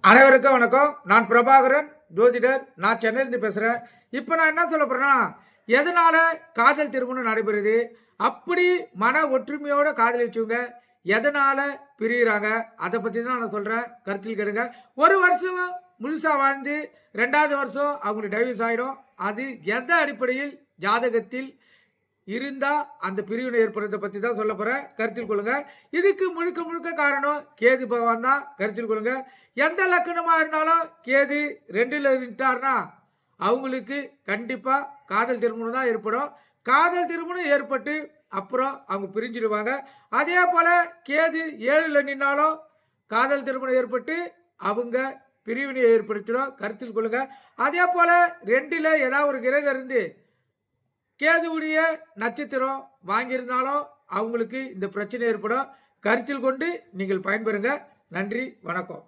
அனைவருக்கும் வணக்கம். நான் பிரபாகரன், ஜோதிடர். நான் சென்னையிலிருந்து பேசுகிறேன். இப்போ நான் என்ன சொல்ல போகிறேன்னா, எதனால காதல் திருமணம் நடைபெறுது, அப்படி மன ஒற்றுமையோட காதலிச்சவங்க எதனால பிரிகிறாங்க, அதை பற்றி தான் நான் சொல்கிறேன். கருத்தில் கேளுங்க. ஒரு வருஷம் முழுசாக வாழ்ந்து 2வது வருஷம் அவங்களுக்கு டைவர்ஸ் ஆகிடும். அது எந்த அடிப்படையில் ஜாதகத்தில் இருந்தா அந்த பிரிவினை ஏற்படுறதை பற்றி தான் சொல்ல போகிறேன். கருத்தில் கொள்ளுங்க. இதுக்கு முழுக்க முழுக்க காரணம் கேது பகவான் தான். கருத்தில் கொள்ளுங்க. எந்த லக்கணமாக இருந்தாலும் கேது 2ல் நின்றார்னா அவங்களுக்கு கண்டிப்பாக காதல் திருமணம் தான் ஏற்படும். காதல் திருமணம் ஏற்பட்டு அப்புறம் அவங்க பிரிஞ்சிடுவாங்க. அதே போல் கேது 7ல் நின்னாலும் காதல் திருமணம் ஏற்பட்டு அவங்க பிரிவினையை ஏற்படுத்திடும். கருத்தில் கொள்ளுங்க. அதே போல் 2ல் ஏதாவது ஒரு கிரகம் இருந்து கேதுவுடைய நட்சத்திரம் வாங்கியிருந்தாலும் அவங்களுக்கு இந்த பிரச்சனை ஏற்படும். கருத்தில் கொண்டு நீங்கள் பயன்பெறுங்க. நன்றி, வணக்கம்.